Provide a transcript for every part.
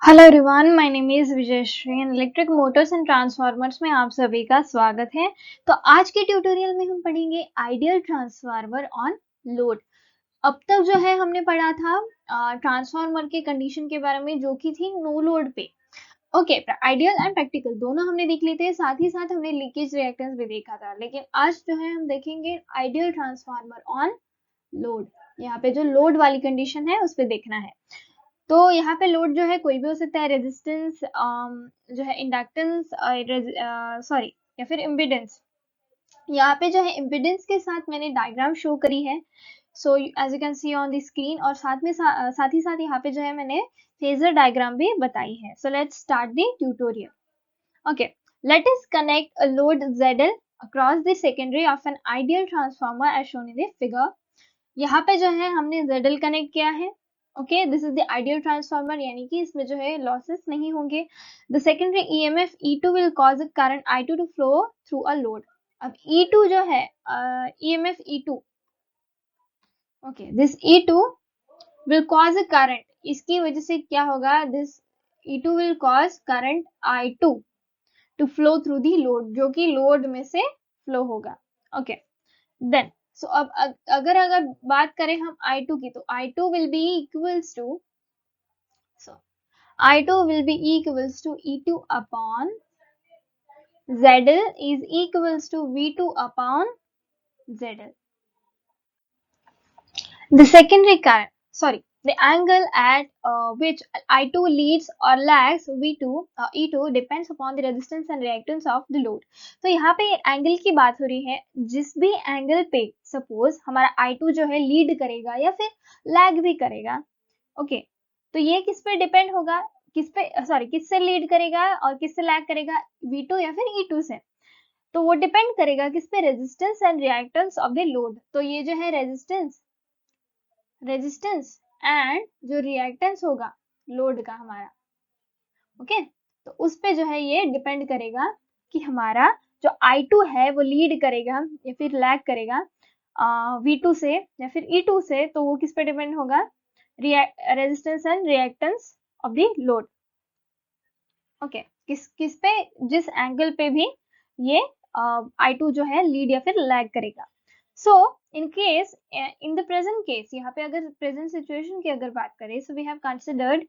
Hello everyone, my name is Vijayashree and electric motors and transformers में आप सभी का स्वागत है। तो आज के ट्यूटोरियल में हम पढ़ेंगे आइडियल ट्रांसफार्मर ऑन लोड। अब तक जो है हमने पढ़ा था ट्रांसफार्मर के कंडीशन के बारे में जो कि थी नो लोड पे। ओके, आइडियल एंड प्रैक्टिकल दोनों हमने देख लिए थे, साथ ही साथ हमने लीकेज रिएक्टेंस भी देखा था। लेकिन आज जो है हम देखेंगे आइडियल ट्रांसफार्मर ऑन लोड। यहाँ पे जो लोड वाली कंडीशन है उस पर देखना है। तो यहाँ पे लोड जो है कोई भी हो सकता है, रेजिस्टेंस जो है, इंडक्टेंस, सॉरी, या फिर इम्पिडेंस। यहाँ पे जो है इम्पिडेंस के साथ मैंने डायग्राम शो करी है, so as you can see on the screen. और साथ में साथ ही साथ यहाँ पे जो है मैंने फेजर डायग्राम भी बताई है। So let's start the tutorial. Okay, let us connect a load ZL across the secondary of an ideal transformer as shown in the figure। यहाँ पे जो है हमने ZL कनेक्ट किया है। Okay, this is the ideal transformer, यानी कि इसमें जो है लॉसेस नहीं होंगे। The secondary EMF E2 will cause current I2 to flow through a load. अब E2 जो है, EMF E2, okay, this E2 will cause a current. इसकी वजह से क्या होगा, this E2 will cause current I2 to flow through the load, जो कि लोड में से फ्लो होगा। ओके, देन सो अब अगर बात करें हम I2 की, तो I2 will be equals to, so I2 will be equals to E2 upon ZL is equals to V2 upon ZL. The secondary current, sorry, the angle at which I2 leads or lags V2 E2 depends upon the resistance and reactance of the load। तो यहाँ पे angle की बात हो रही है, जिस भी एंगल पे सपोज हमारा I2 जो है लीड करेगा या फिर लैग भी करेगा। ओके, तो ये किस पे डिपेंड होगा, किस पे, सॉरी, किससे लीड करेगा और किससे लैग करेगा, V2 या फिर E2 से। तो वो डिपेंड करेगा किस पे, resistance and reactance of the load. तो ये जो है रेजिस्टेंस एंड जो रिएक्टेंस होगा लोड का हमारा, ओके, तो उस पे जो है ये डिपेंड करेगा कि हमारा जो I2 है वो लीड करेगा या फिर लैग करेगा V2 से या फिर E2 से। तो वो किस पे डिपेंड होगा, resistance and reactance of the load. Okay, किस किस पे, जिस एंगल पे भी ये I2 जो है लीड या फिर लैग करेगा। So in case, in the present case, यहाँ पे अगर प्रेजेंट सिचुएशन की अगर बात करें, so we have considered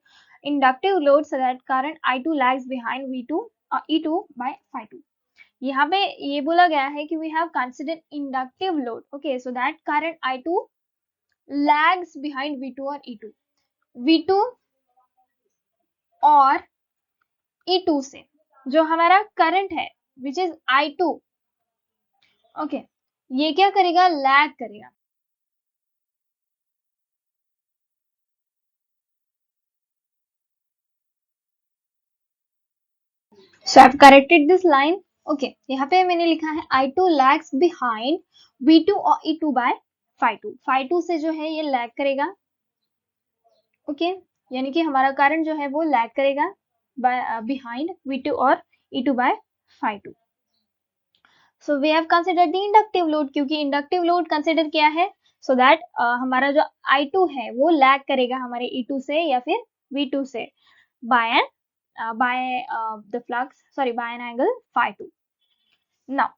inductive load so that current I2 lags behind V2 E2 by phi 2। यहाँ पे ये बोला गया है कि we have considered inductive load, okay, so that current I2 lags behind V2 और E2, V2 और E2 से जो हमारा करंट है विच इज I2, ओके, ये क्या करेगा, लैग करेगा। So I have corrected this line. Okay, यहाँ पे मैंने लिखा है I2 लैग्स बिहाइंड V2 और E2 बाय phi 2 से जो है ये लैग करेगा। ओके, यानी कि हमारा करंट जो है वो लैग करेगा बिहाइंड V2 और E2 by phi 2। So we have consider the inductive load, क्योंकि इंडक्टिव लोड कंसिडर किया है, सो दैट हमारा जो I2 है वो लैग करेगा हमारे E2 से या फिर V2 से by an the flux, sorry, by an angle phi 2। Now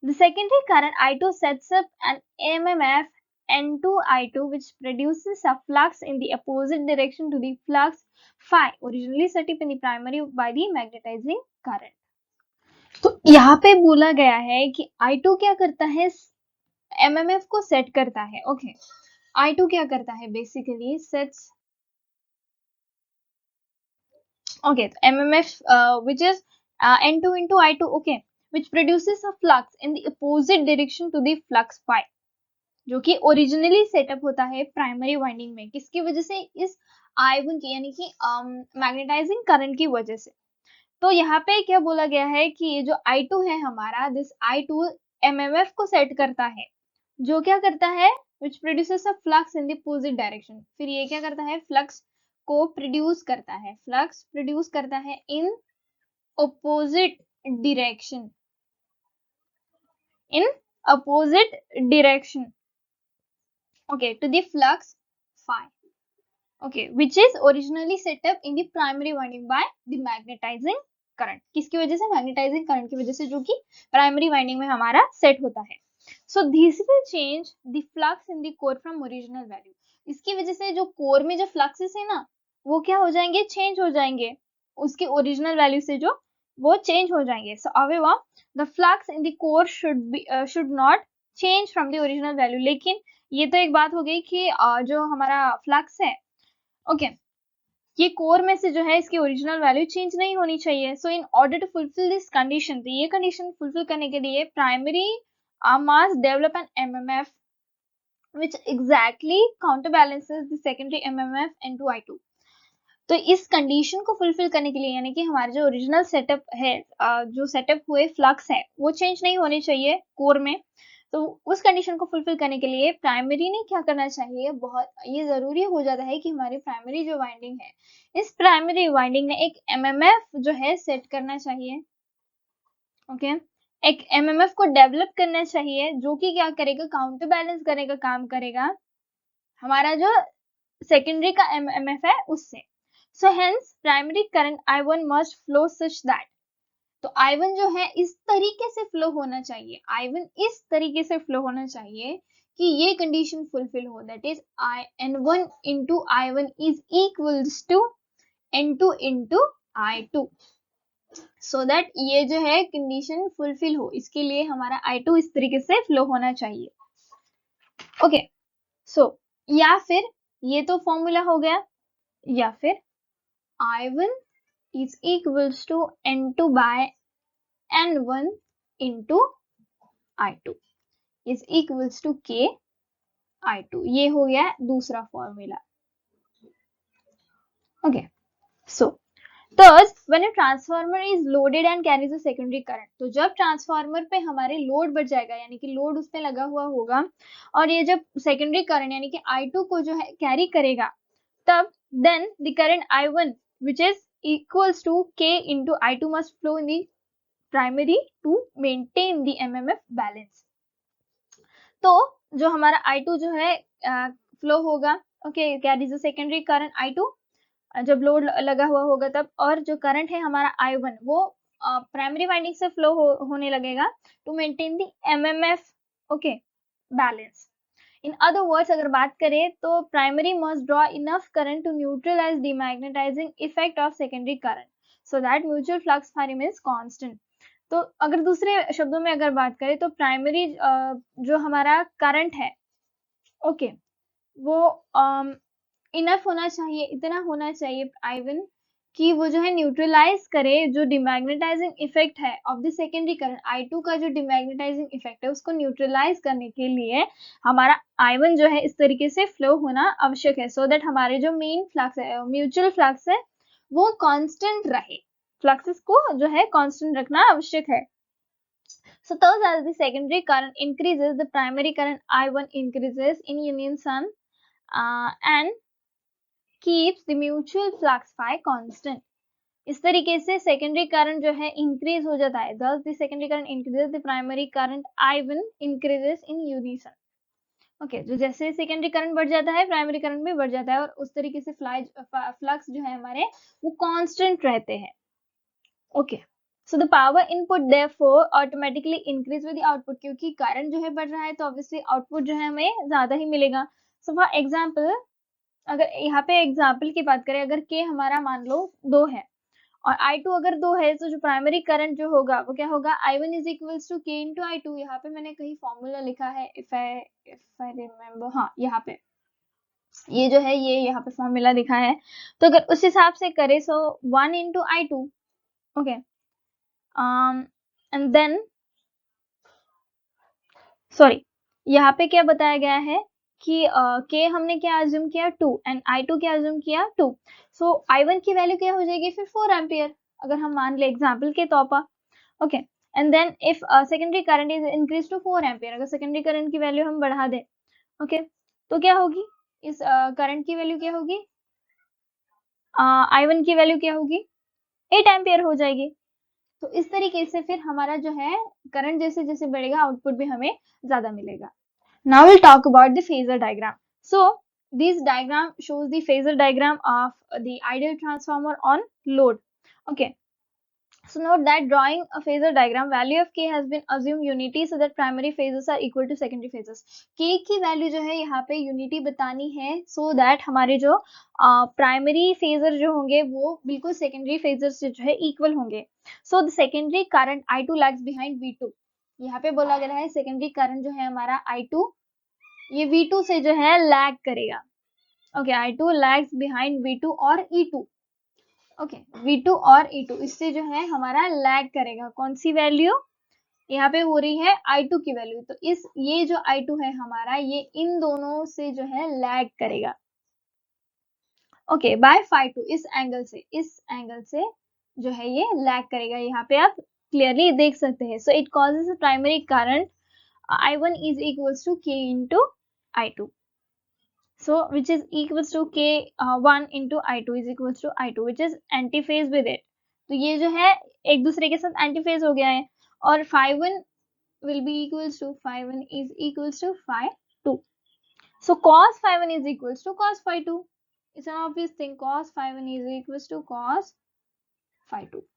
the secondary current I2 sets up an MMF N2I2 which produces a flux in the opposite direction to the flux phi originally set up in the primary by the magnetizing current। तो यहाँ पे बोला गया है कि I2 क्या करता है, MMF को सेट करता है। ओके, I2 क्या करता है, बेसिकली सेट्स, ओके, तो MMF which is N2 into I2, okay, which produces a flux in the opposite direction to the flux phi, जो कि ओरिजिनली सेटअप होता है प्राइमरी वाइंडिंग में, किसकी वजह से, इस I1 की, यानी कि मैग्नेटाइजिंग करंट की वजह से। तो यहाँ पे क्या बोला गया है कि ये जो I2 है हमारा, दिस I2 MMF को सेट करता है, जो क्या करता है, which produces a flux in the opposite direction। फिर ये क्या करता है, फ्लक्स को प्रोड्यूस करता है, फ्लक्स प्रोड्यूस करता है इन opposite direction, in opposite direction, okay, to the flux phi। Okay, which is originally set up in the primary winding by the magnetising current. किसकी वजह से? मैग्नेटाइजिंग करंट की वजह से, जो कि प्राइमरी वाइंडिंग में हमारा सेट होता है। So this will change the flux in the core from original value. इसकी वजह से जो कोर में जो फ्लक्सेस है ना, वो क्या हो जाएंगे? चेंज हो जाएंगे उसके ओरिजिनल वैल्यू से, जो वो चेंज हो जाएंगे। सो however the flux in the core should not change from the original value। लेकिन ये तो एक बात हो गई कि जो हमारा फ्लक्स है, ओके, ये कोर में से जो है इसकी ओरिजिनल वैल्यू चेंज नहीं होनी चाहिए। So in order to fulfil this condition, तो ये कंडीशन फुलफिल करने के लिए primary must develop an MMF which exactly counterbalances the secondary MMF into I2। तो इस कंडीशन को फुलफिल करने के लिए, यानी कि हमारे जो ओरिजिनल सेटअप है, जो सेटअप हुए फ्लक्स है, वो चेंज नहीं होने चाहिए कोर में। तो उस कंडीशन को फुलफिल करने के लिए प्राइमरी ने क्या करना चाहिए? बहुत ये जरूरी हो जाता है कि हमारी प्राइमरी जो वाइंडिंग है, इस प्राइमरी वाइंडिंग ने एक एमएमएफ जो है सेट करना चाहिए। ओके, एक एमएमएफ को डेवलप करना चाहिए, जो कि क्या करेगा? काउंटर बैलेंस करने का काम करेगा हमारा जो सेकेंडरी का एमएमएफ है उससे। So hence primary current I1 must flow such that, तो I1 जो है इस तरीके से फ्लो होना चाहिए, I1 इस तरीके से फ्लो होना चाहिए कि ये कंडीशन फुलफिल हो, that is N1 into I1 is equals to N2 into I2, so that ये जो है कंडीशन फुलफिल हो, इसके लिए हमारा I2 इस तरीके से फ्लो होना चाहिए। ओके, सो या फिर ये तो फॉर्मूला हो गया, या फिर I1 is equals to N2 by N1 into I2 is equals to K I2। ये हो गया दूसरा formula. Okay, so thus when a transformer is loaded and carries a secondary current, तो जब ट्रांसफार्मर पे हमारे लोड बढ़ जाएगा, यानी कि लोड उस पे लगा हुआ होगा, और ये जब सेकेंडरी करंट यानी कि I2 को जो है कैरी करेगा, तब then the current I1 which is equals to K into I2 must flow in the primary to maintain the MMF balance। तो जो हमारा I2 जो है फ्लो होगा, okay, carries the secondary current I2 जब लोड लगा हुआ होगा तब, और जो करंट है हमारा I1 वो प्राइमरी वाइंडिंग से फ्लो होने लगेगा to maintain the MMF, okay, balance. In other words अगर बात करें तो primary must draw enough current to neutralise demagnetising effect of secondary current so that mutual flux remains constant. तो अगर दूसरे शब्दों में अगर बात करें तो प्राइमरी जो हमारा करंट है, ओके, वो इनफ होना चाहिए, इतना होना चाहिए I1 कि वो जो है न्यूट्रलाइज करे जो डिमैग्नेटाइजिंग इफेक्ट है of the secondary current. I2 का जो डिमैग्नेटाइजिंग इफेक्ट है उसको न्यूट्रलाइज करने के लिए हमारा I1 जो है इस तरीके से फ्लो होना आवश्यक है, सो दैट हमारे जो मेन फ्लक्स है, म्यूचुअल फ्लक्स है, वो कांस्टेंट रहे। फ्लक्सेस को जो है कांस्टेंट रखना आवश्यक है। So thus as the secondary current increases, the primary current I1 increases in unison and keeps the mutual flux phi constant। इस तरीके से सेकेंडरी करंट जो है इंक्रीज हो जाता है, thus the secondary current increases, the primary current I1 increases in unison। Okay, जो जैसे सेकेंडरी करंट बढ़ जाता है प्राइमरी करंट भी बढ़ जाता है, और उस तरीके से फ्लक्स जो है हमारे वो कांस्टेंट रहते हैं। Okay, so the power input therefore automatically increase with the output, क्योंकि करंट जो है बढ़ रहा है तो ऑब्वियसली आउटपुट जो है हमें ज्यादा ही मिलेगा। सो फॉर एग्जांपल, अगर यहाँ पे एग्जांपल की बात करें, अगर के हमारा मान लो 2 है और I2 अगर 2 है, तो जो प्राइमरी करंट जो होगा वो क्या होगा? I1 is equals to K into I2। यहाँ पे मैंने कहीं फॉर्मूला लिखा है, इफ आई रिमेम्बर, हाँ यहाँ पे ये जो है ये यहाँ पे फॉर्मूला दिखा है, तो अगर उस हिसाब से करें, so 1 into I2, okay, and then sorry, यहाँ पे क्या बताया गया है कि के हमने क्या अज्यूम किया 2 एंड I2 क्या अज्यूम किया 2। सो I1 की वैल्यू क्या हो जाएगी फिर 4 एम्पियर, अगर हम मान ले एग्जांपल के तौर पर। Okay, and then if secondary current is increase to 4 ampere, अगर सेकेंडरी करंट की वैल्यू हम बढ़ा दें, ओके, तो क्या होगी? इस करंट की वैल्यू क्या होगी? I1 की वैल्यू क्या होगी? 8 एम्पियर हो जाएगी। तो इस तरीके से फिर हमारा जो है करंट जैसे जैसे बढ़ेगा आउटपुट भी हमें ज्यादा मिलेगा। Now we'll talk about the phasor diagram. So this diagram shows the phasor diagram of the ideal transformer on load. Okay, so note that drawing a phasor diagram, value of k has been assumed unity so that primary phases are equal to secondary phases. k की value जो है यहाँ पे unity बतानी है so that हमारे जो primary phasor जो होंगे वो बिल्कुल सेकेंडरी फेजर से जो है इक्वल होंगे. So the secondary current I2 lags behind V2. यहाँ पे बोला गया है सेकेंडरी करंट जो है हमारा I2 ये V2 से जो है लैग करेगा. Okay, I2 lags behind V2 और E2. ओके, V2 और E2 इससे जो है हमारा लैग करेगा. कौन सी वैल्यू यहाँ पे हो रही है? I2 की वैल्यू. तो इस ये जो I2 है हमारा ये इन दोनों से जो है लैग करेगा. ओके, बाय phi2 इस एंगल से जो है ये लैग करेगा. यहाँ पे आप क्लियरली देख सकते हैं. So it causes a primary current I1 is equals to K into I2. So which is equals to K1 into I2 is equals to I2 which is antiphase with it. तो ये जो है एक दूसरे के साथ एंटीफेज हो गया है और phi1 will be equals to phi1 is equals to phi2. So cos phi1 is equals to cos phi2. It's an obvious thing. Cos phi1 is equals to cos phi2.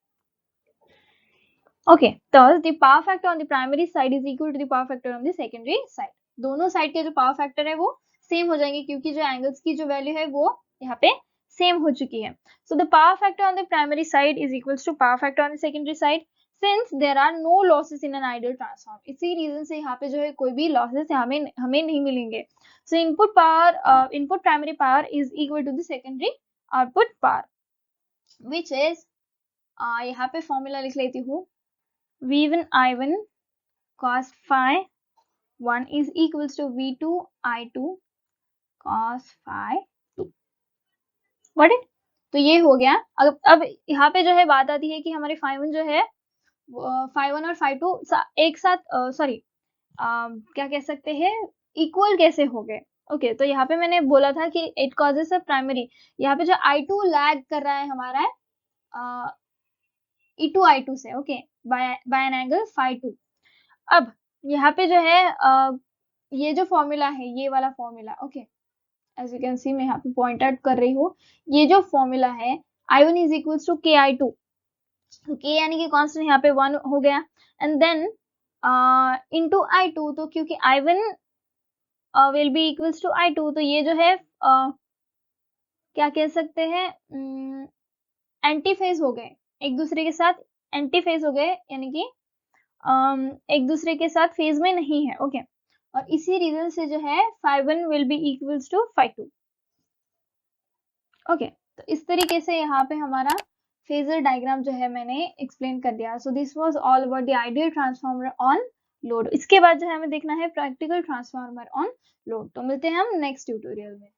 Okay, thus the power factor on the primary side is equal to the power factor on the secondary side. दोनों side के जो power factor है वो same हो जाएंगे क्योंकि जो angles की जो वैल्यू है वो यहाँ पे सेम हो चुकी है. So the power factor on the primary side is equals to power factor on the secondary side since there are no losses in an ideal transform. इसी रीजन से यहाँ पे जो है कोई भी लॉसेस हमें नहीं मिलेंगे. So input primary power is equal to the secondary output power which is यहाँ पे फॉर्मूला लिख लेती हूँ. V1 I1 cos phi 1 is equals to V2 I2 cos phi 2. Got it? तो ये हो गया. अब यहाँ पे जो है बात आती है कि हमारे phi 1 जो है phi 1 और phi 2 एक साथ क्या कह सकते हैं इक्वल कैसे हो गए. ओके, तो यहाँ पे मैंने बोला था कि इट कॉजेस अ प्राइमरी. यहाँ पे जो I2 लैग कर रहा है हमारा E2 I2 से. Okay, by an angle phi 2. अब यहाँ पे जो है ये जो फॉर्मूला है ये वाला formula. Okay, as you can see मैं यहाँ पे पॉइंट आउट कर रही हूँ. ये जो फॉर्मूला है I1 is equals to KI2. तो K यानी कि कांस्टेंट यहाँ पे 1 हो गया एंड देन इनटू I2. तो क्योंकि I1 will be equals to I2 तो ये जो है क्या कह सकते हैं एंटीफेज हो गए. एक दूसरे के साथ एंटीफेज हो गए यानी कि एक दूसरे के साथ फेज में नहीं है. ओके, और इसी रीजन से जो है phi1 will be equals to phi2. Okay, तो इस तरीके से यहाँ पे हमारा फेजर डायग्राम जो है मैंने एक्सप्लेन कर दिया. So this was all about the ideal transformer on load. इसके बाद जो है हमें देखना है प्रैक्टिकल ट्रांसफार्मर ऑन लोड. तो मिलते हैं हम नेक्स्ट ट्यूटोरियल में.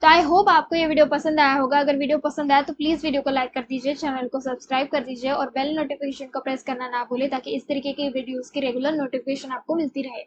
तो आई होप आपको ये वीडियो पसंद आया होगा. अगर वीडियो पसंद आया तो प्लीज वीडियो को लाइक कर दीजिए, चैनल को सब्सक्राइब कर दीजिए और बेल नोटिफिकेशन को प्रेस करना ना भूलें ताकि इस तरीके की वीडियोस की रेगुलर नोटिफिकेशन आपको मिलती रहे.